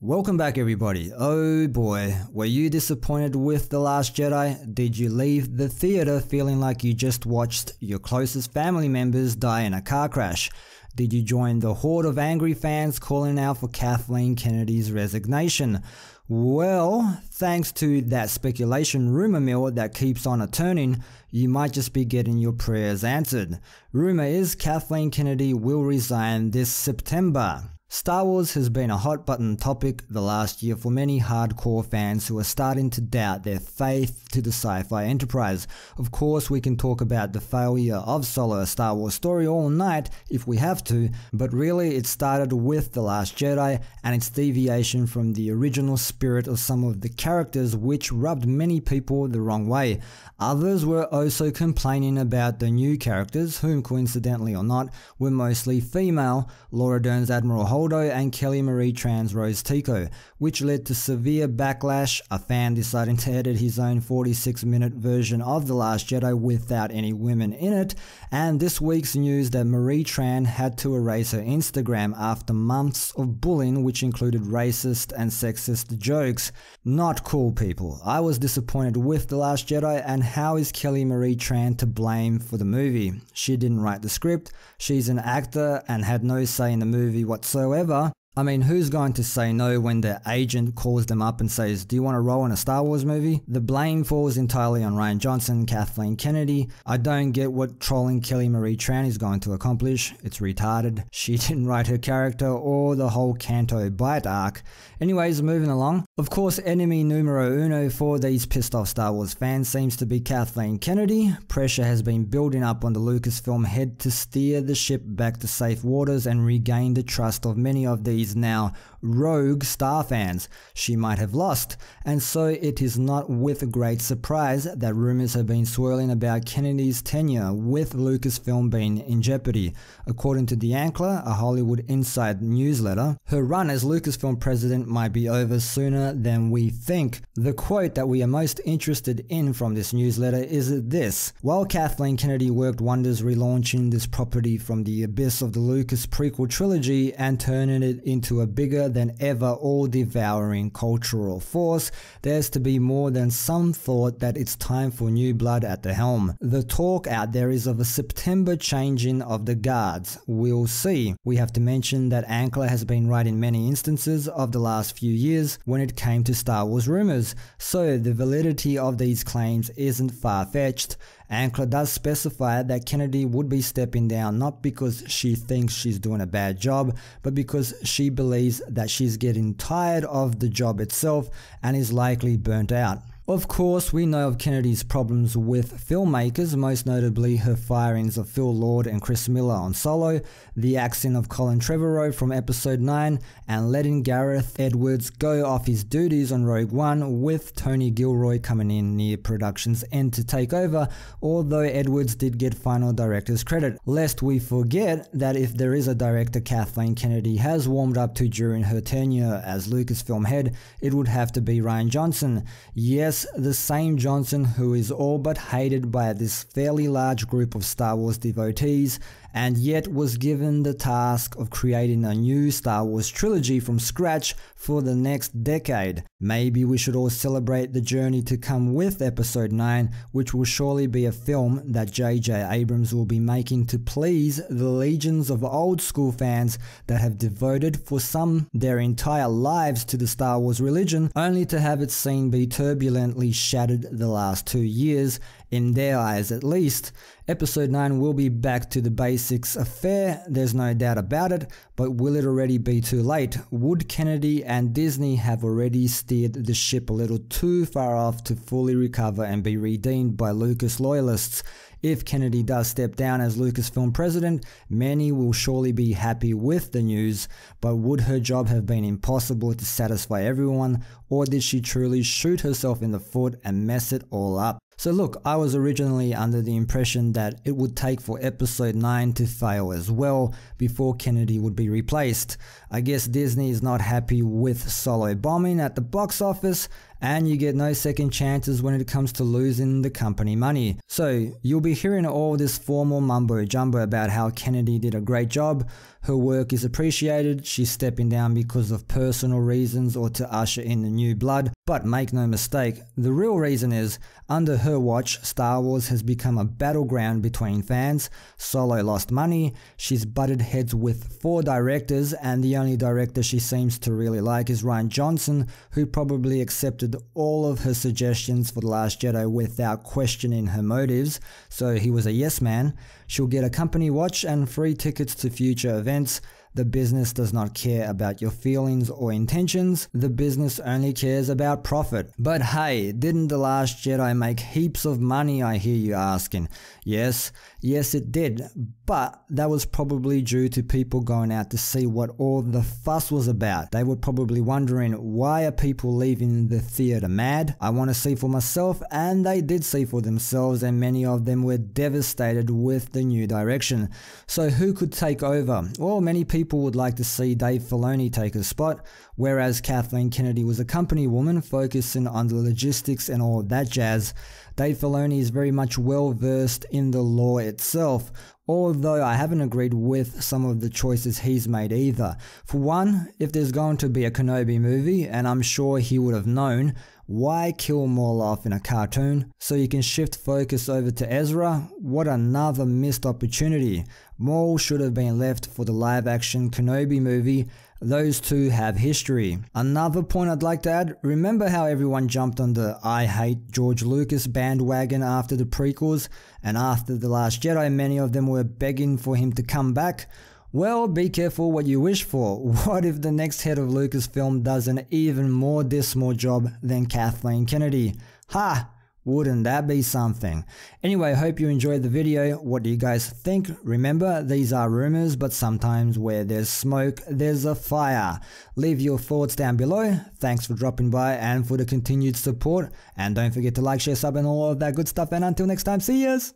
Welcome back everybody. Oh boy, were you disappointed with The Last Jedi? Did you leave the theater feeling like you just watched your closest family members die in a car crash? Did you join the horde of angry fans calling out for Kathleen Kennedy's resignation? Well, thanks to that speculation rumor mill that keeps on turning, you might just be getting your prayers answered. Rumor is Kathleen Kennedy will resign this September. Star Wars has been a hot button topic the last year for many hardcore fans who are starting to doubt their faith to the sci-fi enterprise. Of course, we can talk about the failure of Solo, a Star Wars story all night if we have to, but really it started with The Last Jedi and its deviation from the original spirit of some of the characters, which rubbed many people the wrong way. Others were also complaining about the new characters, whom coincidentally or not, were mostly female, Laura Dern's Admiral Holdo and Kelly Marie Tran's Rose Tico, which led to severe backlash, a fan deciding to edit his own 46-minute version of The Last Jedi without any women in it, and this week's news that Marie Tran had to erase her Instagram after months of bullying, which included racist and sexist jokes. Not cool, people. I was disappointed with The Last Jedi, and how is Kelly Marie Tran to blame for the movie? She didn't write the script, she's an actor and had no say in the movie whatsoever. I mean, who's going to say no when their agent calls them up and says, do you want to role in a Star Wars movie? The blame falls entirely on Rian Johnson, Kathleen Kennedy. I don't get what trolling Kelly Marie Tran is going to accomplish. It's retarded. She didn't write her character or the whole Canto Bight arc. Anyways, moving along. Of course, enemy numero uno for these pissed off Star Wars fans seems to be Kathleen Kennedy. Pressure has been building up on the Lucasfilm head to steer the ship back to safe waters and regain the trust of many of these now rogue Star fans she might have lost, and so it is not with great surprise that rumors have been swirling about Kennedy's tenure with Lucasfilm being in jeopardy. According to The Ankler, a Hollywood Inside newsletter, her run as Lucasfilm president might be over sooner than we think. The quote that we are most interested in from this newsletter is this: while Kathleen Kennedy worked wonders relaunching this property from the abyss of the Lucas prequel trilogy and turning it into a bigger than ever all-devouring cultural force, there's to be more than some thought that it's time for new blood at the helm. The talk out there is of a September changing of the guards. We'll see. We have to mention that Ankler has been right in many instances of the last few years when it came to Star Wars rumors, so the validity of these claims isn't far-fetched. Ankler does specify that Kennedy would be stepping down not because she thinks she's doing a bad job, but because she believes that she's getting tired of the job itself and is likely burnt out. Of course, we know of Kennedy's problems with filmmakers, most notably her firings of Phil Lord and Chris Miller on Solo, the axing of Colin Trevorrow from Episode 9, and letting Gareth Edwards go off his duties on Rogue One, with Tony Gilroy coming in near production's end to take over, although Edwards did get final director's credit. Lest we forget that if there is a director Kathleen Kennedy has warmed up to during her tenure as Lucasfilm head, it would have to be Rian Johnson. Yes, the same Johnson who is all but hated by this fairly large group of Star Wars devotees, and yet was given the task of creating a new Star Wars trilogy from scratch for the next decade. Maybe we should all celebrate the journey to come with Episode 9, which will surely be a film that J.J. Abrams will be making to please the legions of old school fans that have devoted for some their entire lives to the Star Wars religion, only to have its scene be turbulently shattered the last 2 years, in their eyes at least. Episode 9 will be back to the basics affair, there's no doubt about it, but will it already be too late? Would Kennedy and Disney have already steered the ship a little too far off to fully recover and be redeemed by Lucas loyalists? If Kennedy does step down as Lucasfilm president, many will surely be happy with the news, but would her job have been impossible to satisfy everyone, or did she truly shoot herself in the foot and mess it all up? So look, I was originally under the impression that it would take for Episode 9 to fail as well before Kennedy would be replaced. I guess Disney is not happy with Solo bombing at the box office, and you get no second chances when it comes to losing the company money. So you'll be hearing all this formal mumbo jumbo about how Kennedy did a great job, her work is appreciated, she's stepping down because of personal reasons or to usher in the new blood. But make no mistake, the real reason is, under her watch, Star Wars has become a battleground between fans. Solo lost money, she's butted heads with 4 directors, and the only director she seems to really like is Rian Johnson, who probably accepted all of her suggestions for The Last Jedi without questioning her motives, so he was a yes man. She'll get a company watch and free tickets to future events. The business does not care about your feelings or intentions, the business only cares about profit. But hey, didn't The Last Jedi make heaps of money, I hear you asking? Yes it did, but that was probably due to people going out to see what all the fuss was about. They were probably wondering, why are people leaving the theatre mad? I want to see for myself, and they did see for themselves, and many of them were devastated with the new direction. So who could take over? Well, many people would like to see Dave Filoni take a spot, whereas Kathleen Kennedy was a company woman focusing on the logistics and all that jazz. Dave Filoni is very much well versed in the law itself, although I haven't agreed with some of the choices he's made either. For one, if there's going to be a Kenobi movie, and I'm sure he would have known, why kill Maul off in a cartoon so you can shift focus over to Ezra? What another missed opportunity. Maul should have been left for the live action Kenobi movie. Those two have history. Another point I'd like to add, remember how everyone jumped on the I hate George Lucas bandwagon after the prequels, and after The Last Jedi many of them were begging for him to come back? Well, be careful what you wish for. What if the next head of Lucasfilm does an even more dismal job than Kathleen Kennedy? Ha! Wouldn't that be something? Anyway, hope you enjoyed the video. What do you guys think? Remember, these are rumors, but sometimes where there's smoke, there's a fire. Leave your thoughts down below. Thanks for dropping by and for the continued support. And don't forget to like, share, sub, and all of that good stuff. And until next time, see yas!